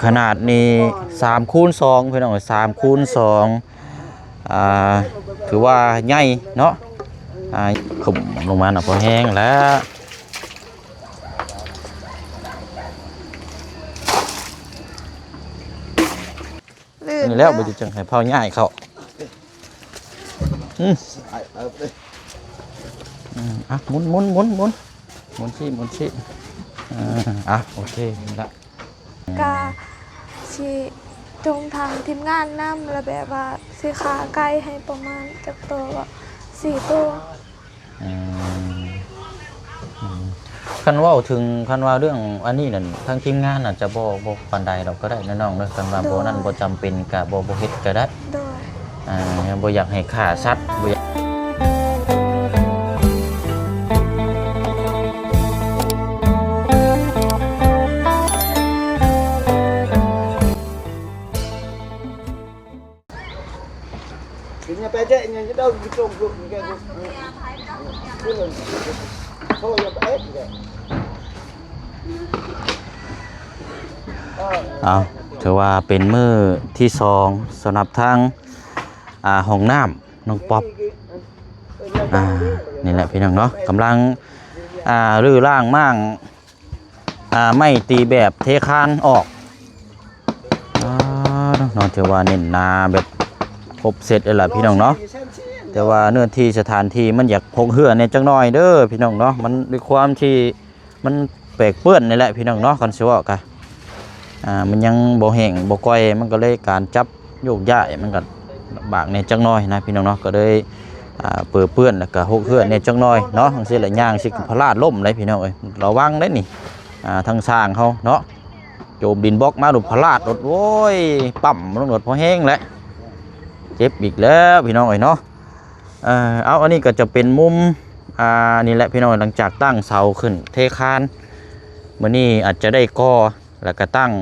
ขนาดนี้3x2พี่น้อง3x2ถือว่าใหญ่เนาะขุ่มลงมาหน่อยพอแห้งแล้วนี่แล้วมันจะจังให้เผาง่ายเขาหมุนหมุนโอเคนี่ละกาชีจงทางทีมงานนำแล้วแบบว่าสีขาไก่ให้ประมาณจากตัวว่า4 ตัวคันว่าถึงคันว่าเรื่องอันนี้นั่นทางทีมงานอาจจะบ่ปานใดเราก็ได้น้องๆเด้อคันว่าบ่นั่นบ่จำเป็นก็บ่เฮ็ดก็ได้โดยบ่อยากให้ฆ่าสัตว์บ่อยากKayaknya pedeknya je dah ditumpuk kan. Oh, ya baik juga. ถือว่าเป็นมื้อที่2สำหรับทางห้องน้ำน้องป๊อปนี่แหละพี่น้องเนาะกำลังรื้อร่างมั่งไม่ตีแบบเทคานออกนอนถือว่าเน้นหนาแบบครบเสร็จเลยล่ะพี่น้องเนาะแต่ว่าเนื้อที่สถานที่มันอยากพกเหือเนี่ยจังน้อยเด้อพี่น้องเนาะมันด้วยความที่มันแปลกเปื้อนนี่แหละพี่น้องเนาะคอนเสิร์ตกันมันยังบ่แห้งบ่ก้อยมันก็เลยการจับโยกย้ายมันก็ลำบากเนี่ยจังน้อยนะพี่น้องเนาะก็เลยเปื้อนแล้วก็หกเหือเนี่ยจังน้อยเนาะทั้งสิ้นละย่างสิพลาดล่มเลยพี่น้องเอ้ยระวังได้นี่ทางสร้างเขาเนาะโจมดินบล็อกมาดูพลาดรถโว้ยปั่มรถพอแห้งแล้วเจ็บอีกแล้วพี่น้องเอ้ยเนาะเอาอันนี้ก็จะเป็นมุมนี่แหละพี่น้องหลังจากตั้งเสาขึ้นเทคานมื้อนี้อาจจะได้ก่อแล้วก็ตั้ง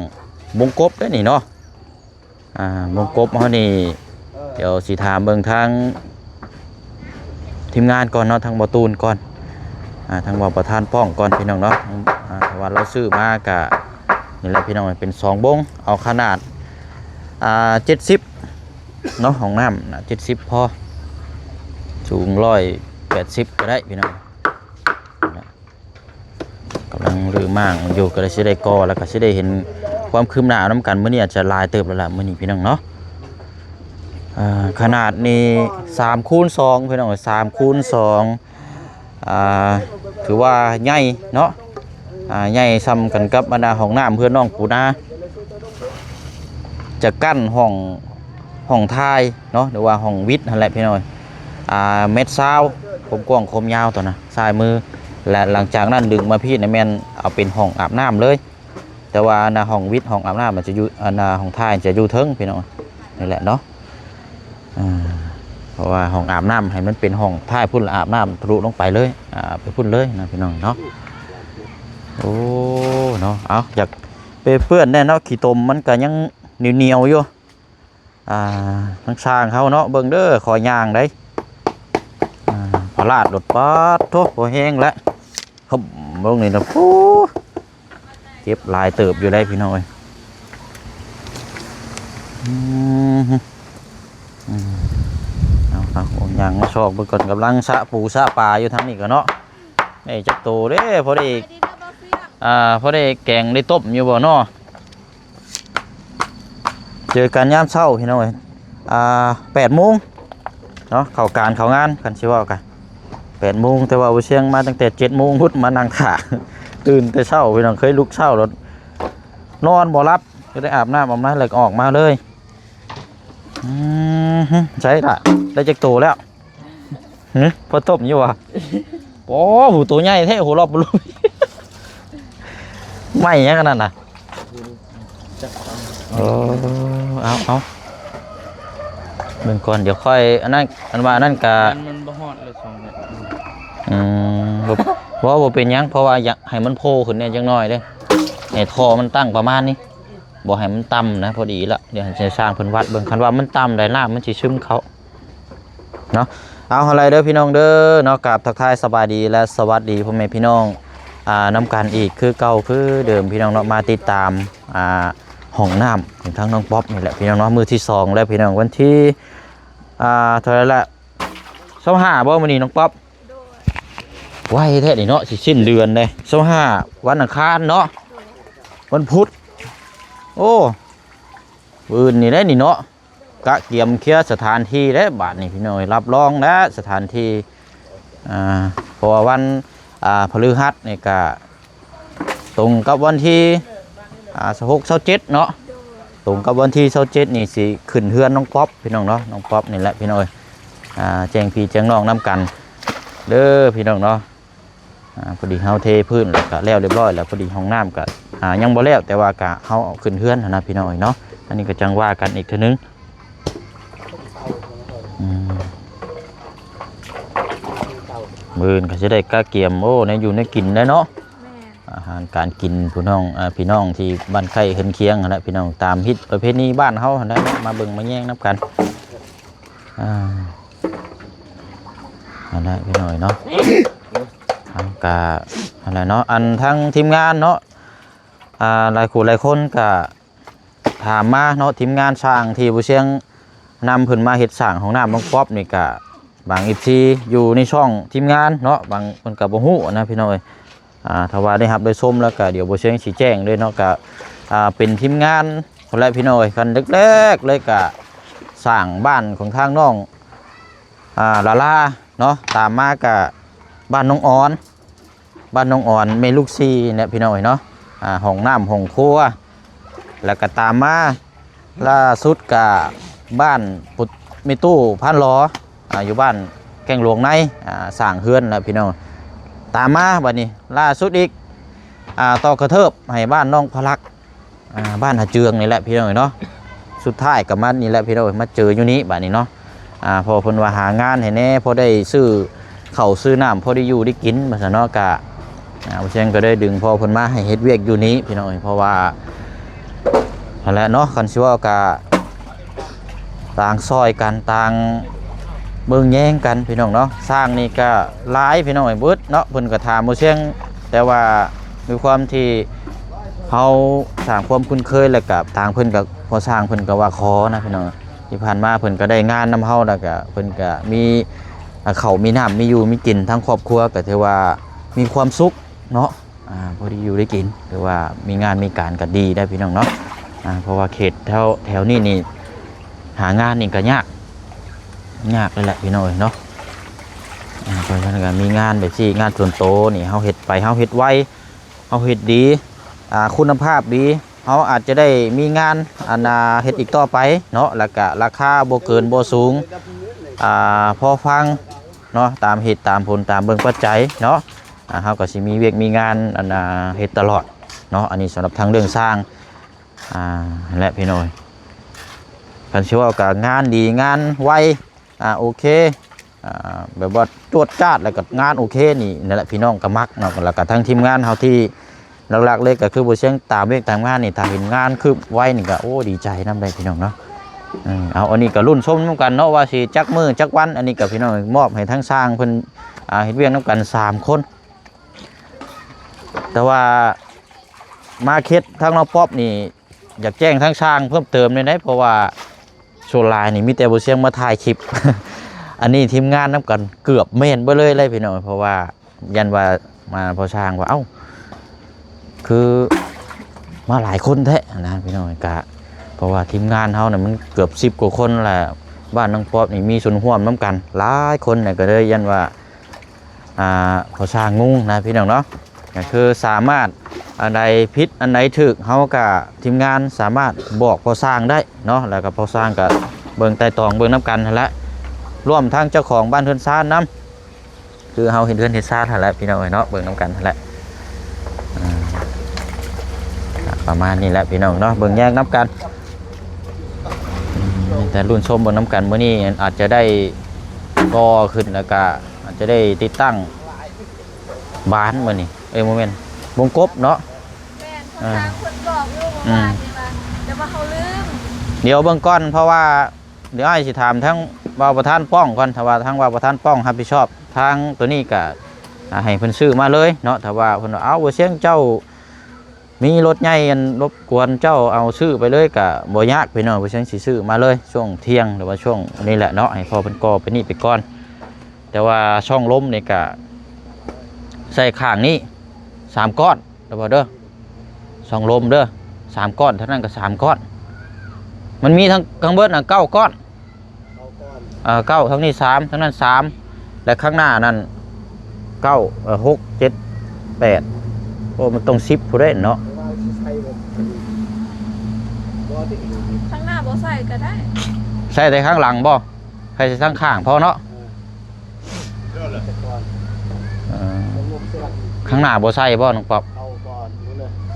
วงกบได้นี่เนาะวงกบเฮานี่เดี๋ยวสิถามเบิ่งทางทีมงานก่อนเนาะทางบ่ตูนก่อนทางบ่ประธานป้องก่อนพี่น้องเนาะเพราะว่าเราซื้อมากะนี่แหละพี่น้องเป็น2บงเอาขนาด70เนาะห้องน้ำ70พอสูง180ก็ได้พี่น้องกำลังรื้อม่างอยู่ก็เลยสิได้ก่อแล้วก็สิได้เห็นความคืบหน้าน้ำกันมื้อนี้อาจจะลายเติบแล้วล่ะมื้อนี้พี่น้องเนาะขนาดนี้3x2พี่น้อง3x2ถือว่าใหญ่เนาะใหญ่ซ้ำกันกับบรรดาห้องน้ำเพื่อนน้องปูนาจะกั้นห้องท้ายเนาะหรือว่าห้องวิทย์นั่นแหละพี่น้อยเม็ดซาวผมกว้างคมยาวตัวนะซ้ายมือและหลังจากนั้นดึงมาพี่นะแม่นเอาเป็นห้องอาบน้ำเลยแต่ว่าห้องวิทย์ห้องอาบน้ำมันจะอยู่ห้องท้ายจะอยู่เทิงพี่น้องนี่แหละเนาะเพราะว่าห้องอาบน้ำให้มันเป็นห้องท้ายพุ่นอาบน้ำทะลุลงไปเลยไปพุ่นเลยนะพี่น้องเนาะโอ้เนาะเอาอยากไปเปื้อนแน่เนาะขี้ตมมันก็ยังเหนียวอยู่ทั้งสร้างเขาเนาะเบิ่งเด้อคอยย่างได้พลาดหลดปัดโถพอแห้งแล้วเขาเบิ่งนี่นะปูเจ็บลายเติบอยู่ได้พี่น้อยเอาย่างชอบเบิ่งก่อนกำลังสะปูสะปลาอยู่ทั้งนี้ก็เนาะนี่จับโตเด้พอได้แกงได้ต้มอยู่บ่เนาะเจอกันยามเช้าพี่น้อย8 โมงเนาะเข้าการเข้างานกันสิว่ากัน8 โมงแต่ว่าเชียงมาตั้งแต่7 โมงพุทธมานั่งถ่าตื่นแต่เช้าพี่น้องเคยลุกเช้ารถนอนบ่รับก็ได้อาบน้ำแล้วออกมาเลยใช่ละได้จักโตแล้วพอต้มอยู่ว่ะโอ้โหตัวใหญ่แท้โหรอบลุยไม่ยังขนาดน่ะเอาเบิ่งก่อนเดี๋ยวค่อยอันนั้นกะมันบ่ฮอดเลย2 เมตรบ่เป็นยังเพราะว่าอยากให้มันโผล่ขึ้นเนี่ยจังน้อยเด้ให้ท่อมันตั้งประมาณนี้บ่ให้มันต่ำนะพอดีละเดี๋ยวจะสร้างเพิ่นวัดเบิ่งคันว่ามันต่ำได้น้ำมันสิซึมเขาเนาะเอาอะไรเด้อพี่น้องเด้อเนาะกราบทักทายสบายดีและสวัสดีพ่อแม่พี่น้องน้ำกันอีกคือเก่าคือเดิมพี่น้องเนาะมาติดตาม ห้องน้ำของทางน้องป๊อปนี่แหละพี่น้องเนาะมือที่2แล้วพี่น้องวันที่เท่าไหร่ละ25บ่มื้อนี้น้องป๊อปไว้แท้นี่เนาะสิสิ้นเดือนเลย25วันอังคารเนาะวันพุธโอ้อื่นนี่ได้นี่เนาะกะเกียมเคลียร์สถานที่ได้บาดนี่พี่น้องรับรองแล้วสถานที่เพราะว่าวันพฤหัสนี่ก็ตรงกับวันที่26-27เนาะตรงกับวันที่27นี่สิขึ้นเฮือนน้องป๊อปพี่น้องเนาะน้องป๊อปนี่แหละพี่น้องแจ้งพี่แจ้งน้องนํกันเด้อพี่น้องเนาะพอดีเฮาเทพื้นแล้วก็แล้วเรียบร้อยแล้วพอดีห้องน้ำก็ยังบ่แล้วแต่ว่าก็เฮาเอาขึ้นเฮือนนะพี่น้องเนาะอันนี้ก็จังว่ากันอีกเทื่อนึงมื้อก็จะได้กะเกียมโอ้ในอยู่ในกินได้เนาะอาหารการกินพี่น้องที่บ้านไข่เฮือนเคียงนะพี่น้องตามฮิตประเพณีบ้านเฮาได้มาเบิ่งมาแย่งนับกันอันนั้นพี่น้อยเนาะกะอะไรเนาะอันทั้งทีมงานเนาะหลายคนหลายคนก็ถามมาเนาะทีมงานสร้างที่ผู้เชียงนำเพิ่นมาเฮ็ดสร้างของน้ำน้องป๊อปนี่ก็บางFCอยู่ในช่องทีมงานเนาะบางเพิ่นก็บ่ฮู้นะพี่น้อยถ้าว่าได้รับได้ชมแล้วก็เดี๋ยวผู้เชียงสิแจ้งเลยเนาะก็เป็นทีมงานคนแรกพี่น้อยกันแรกๆเลยก็สร้างบ้านของทางน้องลาลาเนาะตามมาก็บ้านน้องอ่อนเมลูกซีเนี่ยพี่น้อยเนาะห้องน้ำห้องครัวแล้วก็ตามมาล่าสุดกับบ้านปุดมีตู้พันล้ออยู่บ้านแกงหลวงในสร้างเฮือนนะพี่น้องตามมาบัดนี้ล่าสุดอีกต่อกระเทิบให้บ้านน้องพลักบ้านหาเจืองนี่แหละพี่น้องเนาะสุดท้ายกับมันนี่แหละพี่น้องมาเจออยู่นี้บัดนี้เนาะพอเพิ่นว่าหางานให้แน่พอได้ซื้อข้าวซื้อน้ำพอได้อยู่ได้กินมาซะเนาะกะผู้เชี่ยงก็ได้ดึงพอเพิ่นมาให้เฮ็ดเวียกอยู่นี้พี่น้องเพราะว่านั่นแหละเนาะคันสิว่ากะต่างซอยกันต่างเบิ่งแย่งกันพี่น้องเนาะสร้างนี่ก็หลายพี่น้องเบิดเนาะเพิ่นก็ถามผู้เชี่ยงแต่ว่าด้วยความที่เฮาสร้างความคุ้นเคยแล้วกับทางเพิ่นก็พอสร้างเพิ่นก็ว่าขอนะพี่น้องที่ผ่านมาเพิ่นก็ได้งานนำเฮาแล้วก็เพิ่นก็มีเขามีน้ำมีอยู่มีกินทั้งครอบครัวก็ถือว่ามีความสุขเนาะพอดีอยู่ได้กินหรือว่ามีงานมีการก็ดีได้พี่น้องเนาะเพราะว่าเขตแถวนี้นี่หางานนี่ก็ยากเลยแหละพี่น้องเนาะเพราะฉะนั้นก็มีงานแบบที่งานส่วนโตนี่เฮาเฮ็ดไปเฮาเฮ็ดไวเฮาเฮ็ดดีคุณภาพดีเฮาอาจจะได้มีงานเฮ็ดอีกต่อไปเนาะแล้วก็ราคาบ่เกินบ่สูงพอฟังเนาะตามเหตุตามผลตามเบิ่งปัจจัยเนาะเฮาก็สิมีเวียกมีงานเฮ็ดตลอดเนาะอันนี้สำหรับทางเรื่องสร้างและพี่น้อยกันชื่อว่ากับงานดีงานไวโอเคแบบว่าตรวจจัดแล้วก็งานโอเคนี่นั่นแหละพี่น้องก็มักเนาะแล้วก็ทั้งทีมงานเฮาที่หลักๆเลยก็คือบ่เชียงตามเวียกตามงานนี่ถ้าเห็นงานคือไวนี่ก็โอ้ดีใจนำได้พี่น้องเนาะเอาอันนี้ก็รุ่นชมน้ำกันเนาะว่าสิจักมือจักวันอันนี้กับพี่น้องมอบให้ทั้งสร้างเพิ่นเฮ็ดเวียกน้ำกัน3คนแต่ว่ามาเฮ็ดทั้งน้องป๊อปนี่อยากแจ้งทั้งสร้างเพิ่มเติมเลยนะเพราะว่าโชว์ไลน์นี่มีแต่บ่เสียงมาถ่ายคลิป อันนี้ทีมงานน้ำกันเกือบเม่นไปเลยพี่น้องเพราะว่ายันว่ามาพอสร้างว่าเอ้าคือมาหลายคนแท้นะพี่น้องกะเพราะว่าทีมงานเขาเนี่ยมันเกือบ10 กว่าคนแหละบ้านน้องป๊อปนี่มีส่วนร่วมน้ำกันหลายคนเนี่ยก็เลยยันว่าพอสร้างงงนะพี่น้องเนาะก็คือสามารถอันใดผิดอันใดถูกเขากับทีมงานสามารถบอกพอสร้างได้เนาะแล้วก็พอสร้างกับเบิ่งไต่ตองเบิ่งน้ำกันนั่นแหละร่วมทั้งเจ้าของบ้านเฮือนซ่านน้ำคือเขาเห็นเฮือนเฮ็ดซ่านนั่นแหละพี่น้องเนาะเบิ่งน้ำกันนั่นแหละประมาณนี้แหละพี่น้องเนาะเบิ่งแยกน้ำกันแต่รุ่นชมเบิ่งน้ำกันมื้อนี้อาจจะได้ก่อขึ้นแล้วก็อาจจะได้ติดตั้งบ้านมื้อนี้โมเมนต์วงกบเนาะแม่นคนบอกอยู่ว่าเดี๋ยวมาเขาลืมเดี๋ยวเบิ่งก่อนเพราะว่าเดี๋ยวไอ้สิถามทั้งว่าประธานป้องก่อนถ้าว่าทั้งว่าประธานป้องรับผิดชอบทางตัวนี้ก็ให้เพิ่นซื้อมาเลยเนาะถ้าว่าเพิ่นว่าเอาบ่เสียงเจ้า มีรถใหญ่อันรบกวนเจ้าเอาซื้อไปเลยกะบ่ยากพี่น้องเพราะฉะนั้นสิซื้อมาเลยช่วงเที่ยงหรือว่าช่วงนี้แหละเนาะให้พอเพิ่นก่อไปนี่ไปก่อนแต่ว่าช่องลมนี่กะใส่ข้างนี้3ก้อนแล้วบ่เด้อช่องลมเด้อ3ก้อนเท่านั้นก็3ก้อนมันมีทั้งข้างเบิดน่ะ9ก้อน9ทั้งนี้3ทั้งนั้น3และข้างหน้านั่น9 6 7 8โอ้มันต้อง10ผู้ใดเนาะ ข้างหน้าบ่ใส่ก็ได้ ใส่แต่ข้างหลังบ่ใครใส่ข้างข้างพอเนาะข้างหน้าบ่ใส่บ่น้องป๊อบ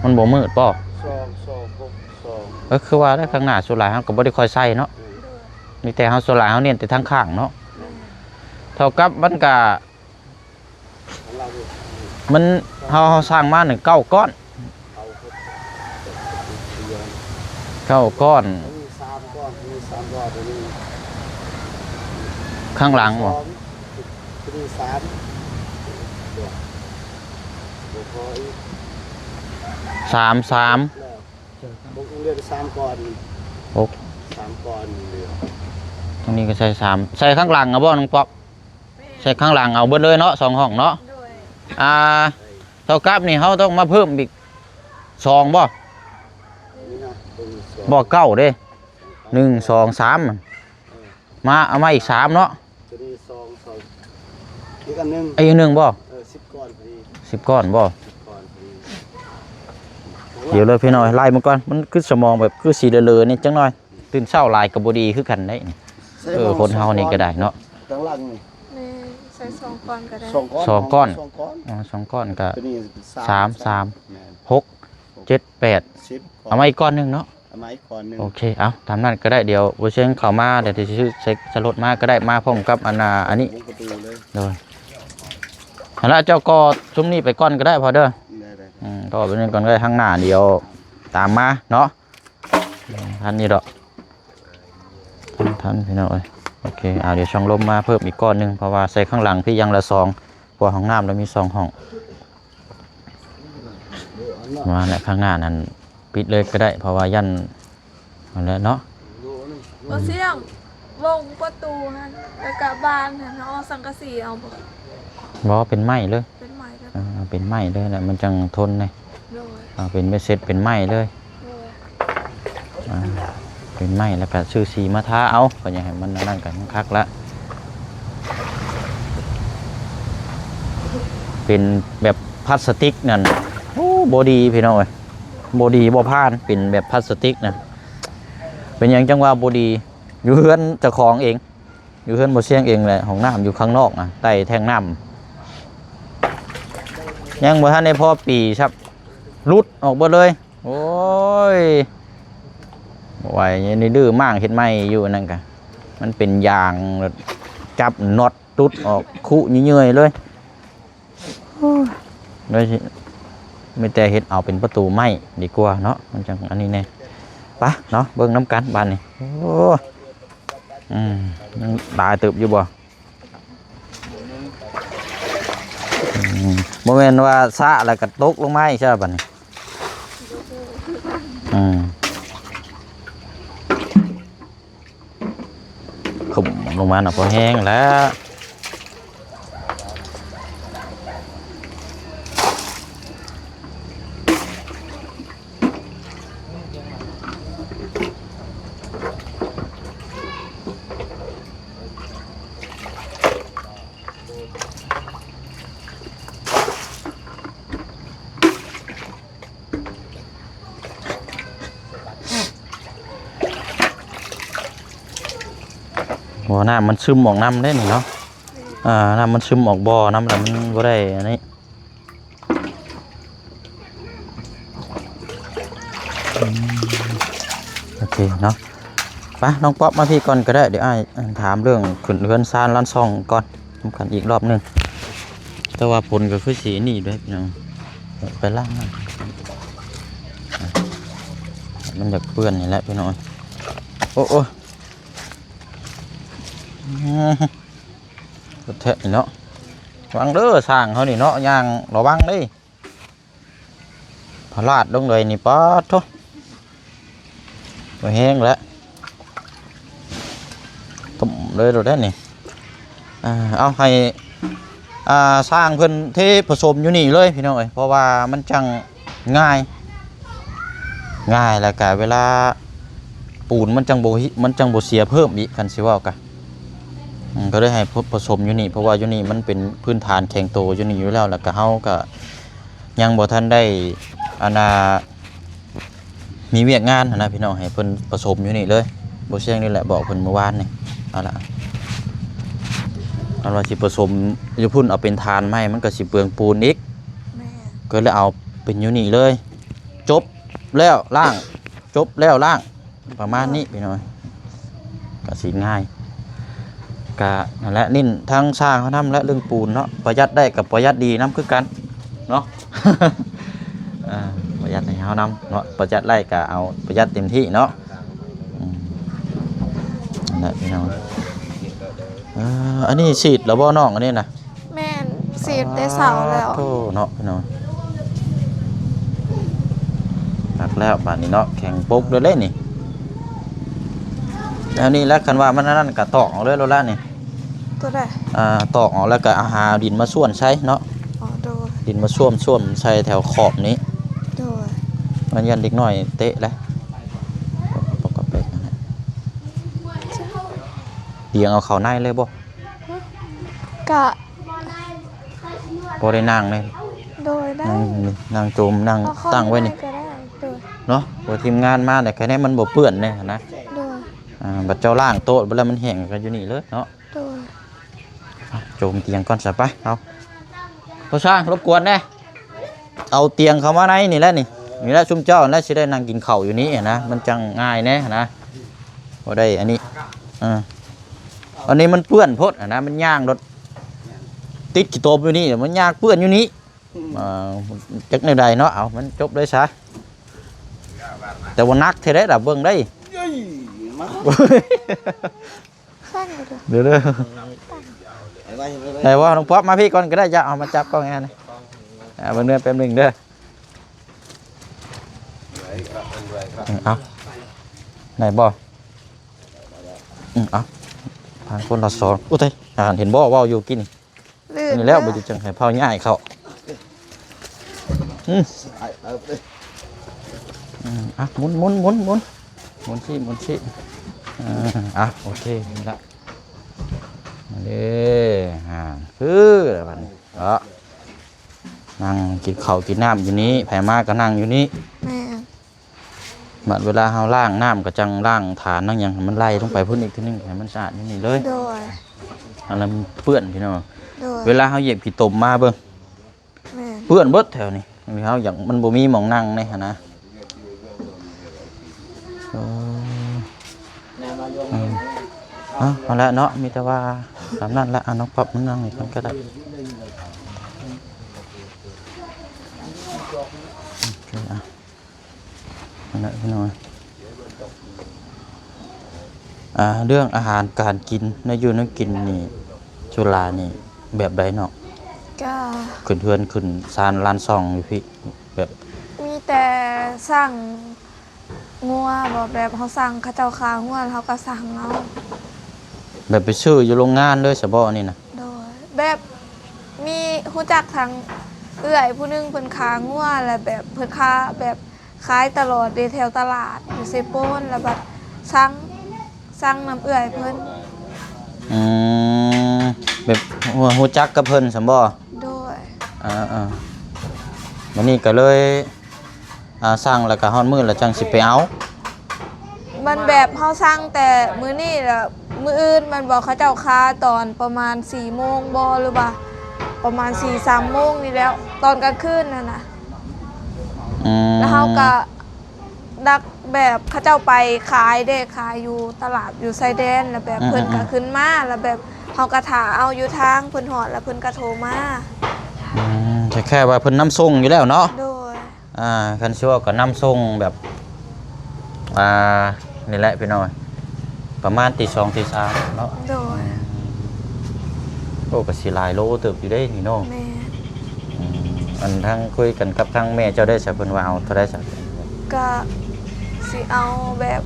มันบ่มืดบ่คือว่าได้ข้างหน้าส่วนหลายเฮาก็บ่ได้ค่อยใส่เนาะมีแต่เฮาส่วนหลายเฮาเน้นแต่ทางข้างเนาะเท่ากับมันก็มันเฮาสร้างมา1 9ก้อน9ก้อนข้างหลังบ่3 เรียก3ก้อน 6 3ก้อนเหลือ ตรงนี้ก็ใส่3ใส่ข้างหลังเอาบ่น้องป๊อบใส่ข้างหลังเอาเบิดเลยเนาะ2ห้องเนาะเท่ากับนี่เฮาต้องมาเพิ่มอีก2บ่บ่9เด้1 2 3มาเอามาอีก3เนาะจะได้2อีกอันนึงอีก1บ่10ก้อนพอดี10ก้อนบ่เดี๋ยวเลยพี่น้อยไล่มันก่อนมันคือสมองแบบคือสีเลอๆนี่จังหน่อยตื่นเช้าลายก็บ่ดีคือกันได้นี่คนเฮานี่ก็ได้เนาะข้างหลังนี่ใส่2ก้อนก็ได้2ก้อน2ก้อนก็3 6 7 8 10เอามาอีกก้อนนึงเนาะเอามาอีกก้อนนึงโอเคเอาตามนั้นก็ได้เดี๋ยวบ่เชิงเข้ามาเดี๋ยวสิซื้อเซ็กสลดมาก็ได้มาพร้อมกับอันนี้โดยแล้วเจ้าก็ชุมนี้ไปก้อนก็ได้พอเด้อก็เป็นก่อนก็ได้ข้างหน้าเดียวตามมาเนาะท่านนี่ดอกท่านพี่น้อยโอเคเดี๋ยวช่องลมมาเพิ่มอีกก้อนหนึ่งเพราะว่าใส่ข้างหลังพี่ยังละ2เพราะห้องน้ำเรามี2ห้องมาเนี่ยข้างหน้านั้นปิดเลยก็ได้เพราะว่ายันอะไรเนาะบ่เสียงวงประตูหั่นแล้วก็บานหั่นเอาสังกะสีเอาบ่เป็นไม้เลยเป็นไม้เป็นไม้เลยแหละมันจังทนเลยเป็นไม่เสร็จเป็นไม้เลยเป็นไม้แล้วก็ซื้อสีมาทาเอาก็อย่างให้มันนั่นกันคักละเป็นแบบพลาสติกนั่นโอ้บอดีพี่น้อยบอดีบ่ผ่านเป็นแบบพลาสติกนะเป็นอย่างจังว่าบอดีอยู่เฮือนเจ้าของเองอยู่เฮือนบ่เสียงเองแหละห้องน้ำอยู่ข้างนอกนะใต้แท่งน้ำยังบ่ทันได้พอปีครับรุดออกบ่เลยโอ้ยไหวนี่ดื้อมากเห็นไหมอยู่นั่นกันมันเป็นยางจับน็อตรุดออกคุเยื่อยๆเลยเลยไม่แต่เห็ดเอาเป็นประตูไม้ดีกว่าเนาะมันจังอันนี้แน่ปะเนาะเบิ่งน้ำกันบ้านนี่โอ้ยังตายตึบอยู่บ่โมเมนต์ว่าซะแล้วก็ตกลงมาอีกใช่ป่ะนี่ขุ่มลงมาหน่อยพอแห้งแล้วบ่อน้ำมันซึมออกน้ำได้นี่เนาะน้ำมันซึมออกบ่อน้ำแล้วมันบ่ได้อันนี้โอเคเนาะไปน้องป๊อปมาพี่ก่อนก็ได้เดี๋ยวถามเรื่องขึ้นเรือนซานล้านซองก่อนทำกันอีกรอบนึงแต่ว่าผลก็คือสีนี่ด้วยพี่น้องไปล่างมันอยากเปื้อนนี่แหละพี่น้องโอ้รถเทะเนาะวังเด้อสร้างเขานี่เนาะยางระวังดิ พลาดลงเลยนี่ป๊อดโธ่บ่แห้งแล้วตุ่มเลยโดดได้นี่เอาให้สร้างเพิ่นเทผสมอยู่นี่เลยพี่น้องเอ้ยเพราะว่ามันจังง่ายแล้วก็เวลาปูนมันจังบ่เสียเพิ่มอีกคันสิเว้ากะก็ได้ให้ผสมอยู่นี่เพราะว่าอยู่นี่มันเป็นพื้นฐานแข็งโตอยู่นี่อยู่แล้วแล้วก็เฮาก็ยังบ่ทันได้มีเวียกงานนะพี่น้องให้เพิ่นผสมอยู่นี่เลยบ่เชียงนี่แหละบอกเพิ่นเมื่อวานนี่เอาล่ะอันว่าสิผสมอยู่พุ่นเอาเป็นฐานไม้มันก็สิเปลืองปูนอีกแม่ก็เลยเอาเป็นอยู่นี่เลยจบแล้วล่างประมาณนี้พี่น้อยก็สิง่ายก็นั่นแหละนิ่นทั้งสร้างเขาทำและเรื่องปูนเนาะประหยัดได้กับประหยัดดีน้ำคือกันเนาะ ประหยัดให้เขานำเนาะประหยัดไล่ก็เอาประหยัดเต็มที่เนาะนั่นแหละพี่น้องอันนี้ฉีดแล้วบ่น้องอันนี้นะแม่นสีดได้เสาแล้วโธ่เนาะพี่น้องตักแล้วป่านนี้เนาะแข็งปุ๊บเลยนี่แล้วนี่แล้วคันว่ามันนั่นก็ตอกออกเลยแล้วล่ะนี่ตัวใดตอกออกแล้วก็เอาหาดินมาส่วนใช้เนาะโดยดินมาส่วมใส่แถวขอบนี้โดยมันยันเด็กน้อยเตะแล้วปกติเดียงเอาเขาในเลยบ่กะบ่ได้นั่งเลยโดยได้นั่งโจมนั่งตั้งไว้นี่เนาะพอทีมงานมาแต่แค่นี้มันบ่เปื้อนเลยนะบัดเจ้าล่างโต๊ะเวลามันแห้งกันอยู่นี่เลยเนาะโจมเตียงก่อนซะไปเอาพ่อช่างรบกวนแน่เอาเตียงเข้ามาในนี่แหละนี่แหละชุมเจ้าแล้วสิได้นั่งกินข้าวอยู่นี่นะมันจังง่ายแน่นะบ่ได้อันนี้อันนี้มันเปื้อนโพดนะมันย่างรถติดขี้โตมอยู่นี่มันย่างเปื้อนอยู่นี่จักในใดเนาะเอามันจบเลยซะแต่ว่านักเท่าไรล่ะเบิ่งได้เดี๋ยวไหนว่าน้องป๊อปมาพี่ก่อนก็ได้จะเอามาจับกล้องงานเบิ่งเด้อแป๊บนึงเด้อเอาไหนบ่เอาทางคนละสองอุ้ยเห็นบ่ว่าอยู่กินนี่แล้วไปดูจังให้เผาง่ายเขาหมุนสิโอเคนี่ละคือวันนี้นั่งกินข้าวกินน้ำอยู่นี้ไผ่มาก็นั่งอยู่นี้บัดเวลาเราล้างน้ำก็จังล้างฐานนั่งอย่างมันไล่ลงไปพุ่นอีกทีนึงให้มันสะอาดนี่เลยอันนั้นเปื้อนพี่น้องเวลาเราเหยียบขี้ตมมาเบิ่งเปื้อนเบิดแถวนี้เขาอย่างมันบ่มีหม่องนั่งนี่นะเอาละเนาะมีแต่ว่าสามนั่นละน้องป๊อปมันนั่งอีกคนก็ได้นั่นแหละพี่น้อยเรื่องอาหารการกินในอยู่นั่งกินนี่จุฬานี่แบบใดเนาะขึ้นเทือนขึ้นซานลานซองอยู่พี่แบบมีแต่สั่งงัวแบบเขาสั่งข้าเจ้าค้างัวเขาก็สั่งเอาแบบไปซื้ออยู่โรงงานเลยสะบ่นี่นะโดยแบบมีรู้จักทางเอื้อยผู้นึงเพิ่นค้างัวแล้วแบบเพิ่นค้าแบบขายตลอดในแถวตลาดอยู่เซโปนแล้วแบบสั่งน้ำเอื้อยเพิ่นแบบรู้จักกับเพิ่นสะบ่โดยวันนี้ก็เลยสั่งแล้วก็ฮอดมื้อแล้วจังสิไปเอามันแบบเฮาสั่งแต่มื้อนี้ล่ะมื้ออื่นมันบอกเขาเจ้าค้าตอนประมาณ 4 โมงบ่หรือว่าประมาณ 4-3 โมงนี่แล้วตอนกลางคืนนั่นน่ะแล้วเฮาก็ดักแบบเขาเจ้าไปขายอยู่ตลาดอยู่ไซแดนแล้วแบบเพิ่นก็ขึ้นมาแล้วแบบเฮาก็ถ่าเอาอยู่ทางเพิ่นฮอดแล้วเพิ่นก็โทรมาแค่ว่าเพิ่นนำส่งอยู่แล้วเนาะโดยคันสิว่าก็นำส่งแบบนี่แหละพี่น้อยประมาณตี 2 ตี 3เนาะโดยโอ้ก็สิหลายโลเติบอยู่ได้นี่เนาะ อันทั้งคุยกันกับทั้งแม่เจ้าได้สะเพิ่นว่าเอาเท่าได้สะ ก็สิเอาแบบ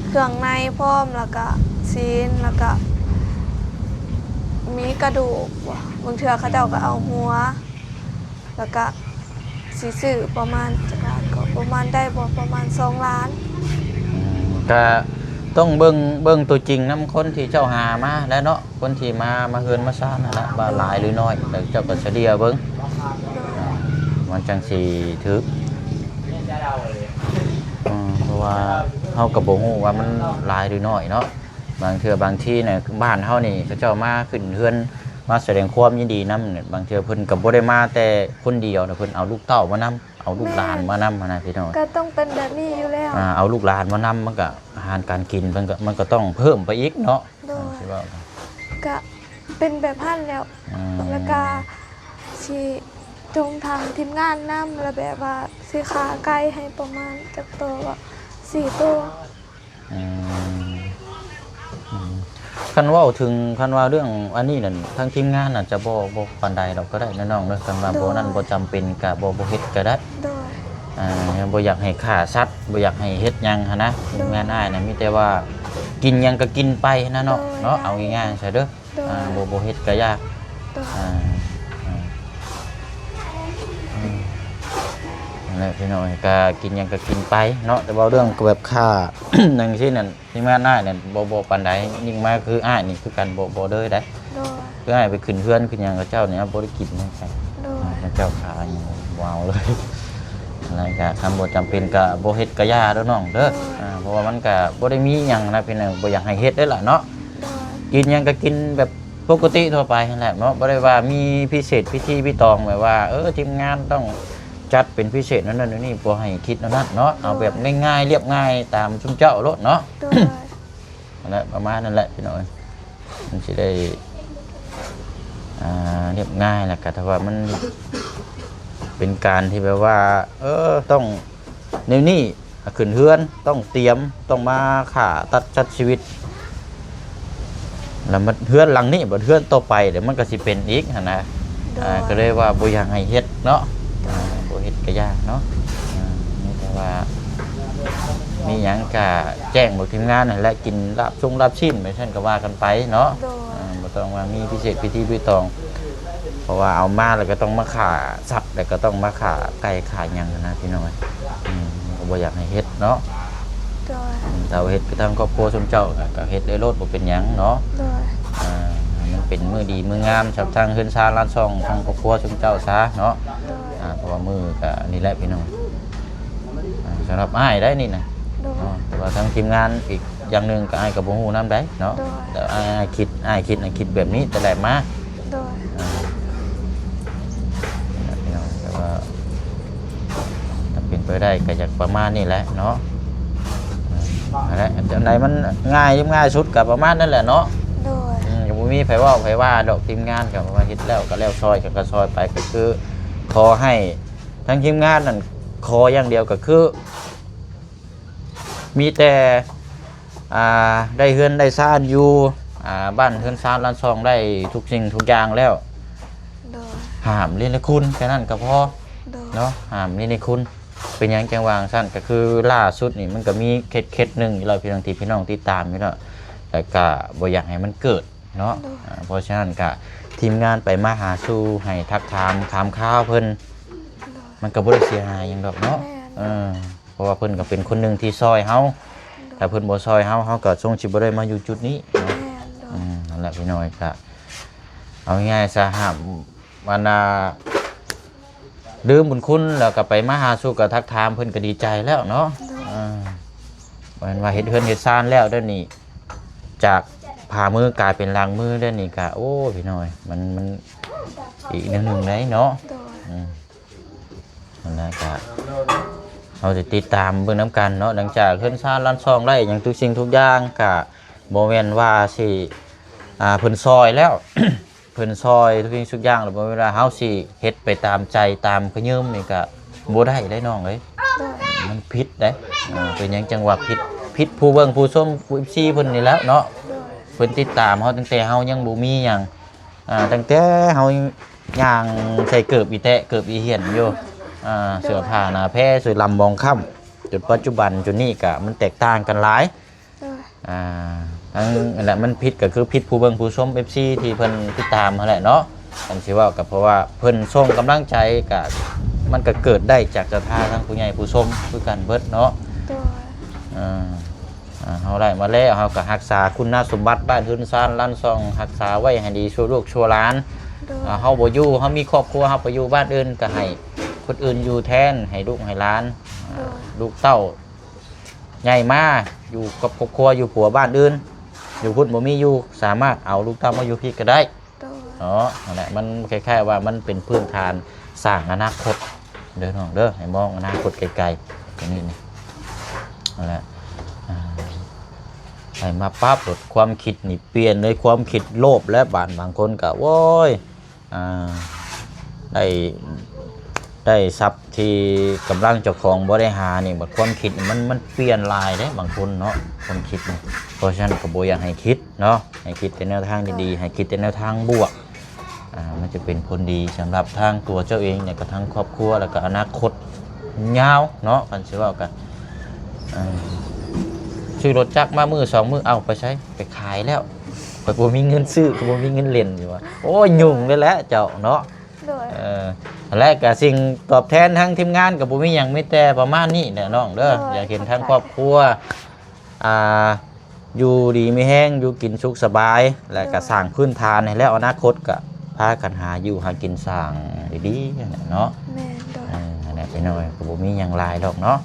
เครื่องในพร้อมแล้วก็ซีนแล้วก็มีกระดูกบางเทื่อเขาเจ้าก็เอาหัวแล้วก็สิซื้อประมาณจักล้านก็ประมาณได้บ่ประมาณ2 ล้าน ก็ต้องเบิ่งตัวจริงนำคนที่เจ้าหามาแล้วเนาะคนที่มาเฮือนมาซ่านนั่นแหละว่าหลายหรือน้อยแล้วเจ้าก็เฉลี่ยเบิ่งมันจังสิถึกเพราะว่าเฮาก็บ่ฮู้ว่ามันหลายหรือน้อยเนาะบางเทื่อบางที่เนี่ยบ้านเฮานี่เขาเจ้ามาขึ้นเฮือนมาแสดงความยินดีนำเนี่ยบางเทื่อเพิ่นก็บ่ได้มาแต่คนเดียวนะเพิ่นเอาลูกเต้ามานำเอาลูกหลานมานำนะพี่น้อง ก็ต้องเป็นแบบนี้อยู่แล้ว เอาลูกหลานมานำมันก็อาหารการกินมันก็ต้องเพิ่มไปอีกเนาะ โดย ใช่ป่ะ ก็เป็นแบบพันแล้ว แล้วก็สิจงทางทีมงานนำแล้วแบบว่าสิขาไก่ให้ประมาณจักตัวว่า4 ตัว อืมคันเว่าถึงคันว่าเรื่องอันนี้นั่นทางทีมงานน่ะจะบ่ปานใดเราก็ได้นะน้องเด้อคันว่าบ่นั่นบ่จำเป็นก็บ่เฮ็ดก็ได้ โดย บ่อยากให้ฆ่าสัตว์บ่อยากให้เฮ็ดหยังหันนะทีมงานอ้ายน่ะมีแต่ว่ากินหยังก็กินไปนะเนาะเนาะเอาง่ายๆใช่เด้อบ่เฮ็ดก็ยาก โดย นั่นแหละพี่น้อยก็กินหยังก็กินไปเนาะแต่ว่าเรื่องแบบค่า นั่นที่นั่นที่มาอ้ายนั่นบ่ปานใดยิ่งมาคืออ้ายนี่คือกันบ่เด้อได้ โดย คืออ้ายไปขึ้นเพื่อนขึ้นหยังกับเจ้าเนี่ยบ่ได้กินนะใช่ โดย เจ้าขาหยังบ่เอาเลยอะไรก็คำบ่จำเป็นก็บ่เฮ็ดก็ย่าเด้อน้องเด้อเพราะว่ามันก็บ่ได้มีหยังนะพี่น้องบ่อยากให้เฮ็ดได้ล่ะเนาะ โดย กินหยังก็กินแบบปกติทั่วไปนั่นแหละเนาะบ่ได้ว่ามีพิเศษพิธีพิตองแบบว่าทีมงานต้องจัดเป็นพิเศษนั่นนี่บ่ให้คิดนั่นเนาะเอาแบบง่ายๆเรียบง่ายตามชุมเจ้าโลดเนาะ โดย นั่นแหละประมาณนั่นแหละพี่น้อยมันสิได้เรียบง่ายแหละก็แต่ว่ามันเป็นการที่แบบว่าต้องแนวนี้ขึ้นเฮือนต้องเตรียมต้องมาฆ่าตัดจัดชีวิตแล้วมันเฮือนหลังนี้บ่เฮือนต่อไปเดี๋ยวมันก็สิเป็นอีกหั่นนะก็เลยว่าบ่อยากให้เฮ็ดเนาะบ่เฮ็ดก็ยากเนาะนี่แต่ว่ามีหยังก็แจ้งบอกทีมงานนั่นแหละกินลาบลาบชิ้นไปซั่นก็ว่ากันไปเนาะ โดย บ่ต้องว่ามีพิเศษพิธีพิตองเพราะว่าเอามาแล้วก็ต้องมาฆ่าสัตว์แล้วก็ต้องมาฆ่าไก่ฆ่าหยังนะพี่น้อยก็บ่อยากให้เฮ็ดเนาะ โดย ถ้าเฮ็ดไปทางครอบครัวสมเจ้าก็เฮ็ดได้โลดบ่เป็นหยังเนาะ โดย มันเป็นมื้อดีมื้องามสำหรับทางเฮือนซาร้านซ่องทางครอบครัวสมเจ้าซะเนาะ โดย เพราะว่ามื้อก็นี่แหละพี่น้องสำหรับอ้ายได้นี่นะ โดย แต่ว่าทางทีมงานอีกอย่างหนึงก็อ้ายก็บ่ฮู้นำได้เนาะ โดย แต่อ้ายคิดแบบนี้แต่แรกมา โดย พี่น้องแต่ว่าถ้าเป็นไปได้ก็อยากประมาณนี้แหละเนาะอะไรอันไหนมันง่ายสุดกับประมาณนั่นแหละเนาะ โดย ก็บ่มีไผว่าดอกทีมงานก็ว่าเฮ็ดแล้วก็แล้วซอยก็ซอยไปก็คือขอให้ทั้งทีมงานนั่นขออย่างเดียวก็คือ มีแต่ได้เฮือนได้ซ่านอยู่บ้านเฮือนซ่านร้านซองได้ทุกสิ่งทุกอย่างแล้ว โดย ห้ามเล่นในคุณแค่นั้นก็พอ โดย เนาะห้ามเล่นในคุณเป็นหยังจังวางสั้นก็คือล่าสุดนี่มันก็มีเคสหนึ่งที่เราพี่น้องติดตามอยู่เนาะแต่ก็บ่อยากให้มันเกิดเนาะเพราะฉะนั้นก็ทีมงานไปมาหาสู่ให้ทักถามข้าวเพิ่นมันก็บ่ได้เสียหายหยังดอกเนาะเพราะว่าเพิ่นก็เป็นคนหนึงที่ซอยเฮาถ้าเพิ่นบ่ซอยเฮาก็คงสิบ่ได้มาอยู่จุดนี้เนาะ นั่นแหละพี่น้อยก็เอาง่ายๆซะห้ามวันลืมบุญคุณแล้วก็ไปมาหาสู่กับทักทามเพิ่นก็ดีใจแล้วเนาะวันว่าเฮ็ดเฮือนเฮ็ดซ่านแล้วเด้อนี่จากผ่ามือกลายเป็นล้างมือเด้อนี่ก็โอ้พี่น้อยมันอีกแนวหนึงได้เนาะ โดย นั่นแหละก็เราจะติดตามเบิ่งน้ำกันเนาะหลังจากเฮือนซ่านร้านซองได้หยังทุกสิ่งทุกอย่างก็บ่แม่นว่าสิเพิ่นซอยแล้ว เพิ่นซอยทุกสิ่งทุกอย่างแล้วบ่เวลาเฮาสิเฮ็ดไปตามใจตามขยืมนี่ก็บ่ได้ได้น้องเอ้ย โดย มันผิดเด้เป็นหยังจังหวะผิดผู้เบิ่งผู้ชมผู้ FC เพิ่นนี่แล้วเนาะ โดย เพิ่นติดตามเฮาตั้งแต่เฮายังบ่มีหยังตั้งแต่เฮา ย่างใส่เกิบอีแตะเกิบอีเหียนอยู่เสื้อผ้าหน้าแพร่สวยลำบองค่ำจนปัจจุบันจนนี่ก็มันแตกต่างกันหลายทั้งนั่นแหละมันผิดก็คือผิดผู้เบิ่งผู้ชม FC ที่เพิ่นติดตามนั่นแหละเนาะอันสิว่าก็เพราะว่าเพิ่นส่งกำลังใจก็มันก็เกิดได้จากศรัทธาทั้งผู้ใหญ่ผู้ชมคือกันเบิดเนาะเฮาได้มาแล้วเฮาก็รักษาคุณสมบัติบ้านเฮือนซ่านล้านซองรักษาไว้ให้ดีชั่วลูกชั่วหลานเฮาบ่อยู่เฮามีครอบครัวเฮาไปอยู่บ้านอื่นก็ให้คนอื่นอยู่แทนให้ลูกให้หลานลูกเต้าใหญ่มาอยู่กับครอบครัวอยู่ผัวบ้านอื่นอยู่พุ่นบ่มีอยู่สามารถเอาลูกเต้ามาอยู่พี่ก็ได้เนาะนั่นแหละมันคล้ายๆว่ามันเป็นพื้นฐานสร้างอนาคตเด้อน้องเด้อให้มองอนาคตไกลๆอย่างนี้นี่นั่นแหละให้มาปั๊บลดความคิดนี่เปลี่ยนเลยความคิดโลภและบางคนก็โว้ยได้ทรัพย์ที่กำลังเจ้าของบ่ได้หานี่บัดความคิดมันเปลี่ยนลายเด้บางคนเนาะความคิดนี่เพราะฉะนั้นก็บ่อยากให้คิดเนาะให้คิดในแนวทางดีๆให้คิดในแนวทางบวกมันจะเป็นผลดีสำหรับทางตัวเจ้าเองเนี่ยกับทั้งครอบครัวแล้วก็อนาคตยาวเนาะกันสิว่ากันซื้อรถจักรมามือ2 มือเอาไปใช้ไปขายแล้วก็บ่มีเงินซื้อก็บ่มีเงินเล่นอยู่ว่าโอ้ยยุ่งเลยแหละเจ้าเนาะและก็สิ่งตอบแทนทั้งทีมงานกับบ่มีหยังมีแต่ประมาณนี้แหละน้องเด้ออยากเห็นทั้งครอบครัวอยู่ดีมีแห้งอยู่กินสุขสบายและก็สร้างพื้นฐานให้แล้วอนาคตก็พากันหาอยู่หากินสร้างดีๆเนาะแม่นด้วยนั่นแหละไปหน่อยก็บ่มีหยังหลายดอกเนาะ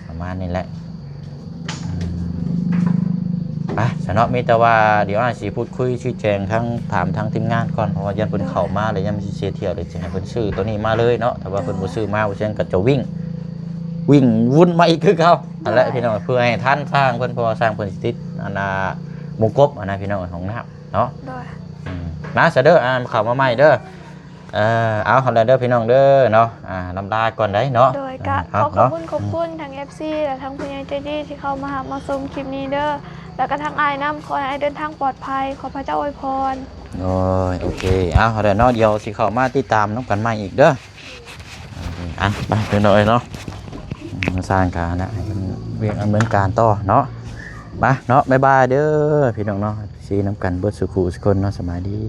ประมาณนี้แหละสนอมีแต่ว่าเดี๋ยวอาจสิพูดคุยชี้แจงทั้งถามทั้งทีมงานก่อนเพราะว่ายันเพิ่นเข้ามาเลยยันสิเสียเที่ยวเลยสิให้เพิ่นซื้อตัวนี้มาเลยเนาะแต่ว่าเพิ่นบ่ซื้อมาเพราะฉะนั้นก็จะวิ่งวุ่นมาอีกคือเขาอันแหละพี่น้องเพื่อให้ท่านสร้างเพิ่นพอสร้างเพิ่นสิติดมงกบพี่น้องของน้ำเนาะมาซะเด้อเข้ามาใหม่เด้อเอาหั่นแหละเด้อพี่น้องเด้อเนาะลำลาก่อนได้เนาะโดยก็ขอบคุณทั้ง FC และทั้งผู้ใหญ่ใจดีที่เข้ามาหามาชมคลิปนี้เด้อแล้วก็ทางอายน้ำขอให้อายเดินทางปลอดภัยขอพระเจ้าอวยพรโอเคเอาเดี๋ยวเนาะเดี๋ยวสิเข้ามาติดตามน้องกันใหม่อีกเด้อไปเดี๋ยวหน่อยเนาะสร้างการนะเวียงเหมือนการต่อเนาะมาเนาะบ๊ายบายเด้อพี่น้องเนาะซีน้ำกันเบิดสุขุสุคนเนาะสบายดี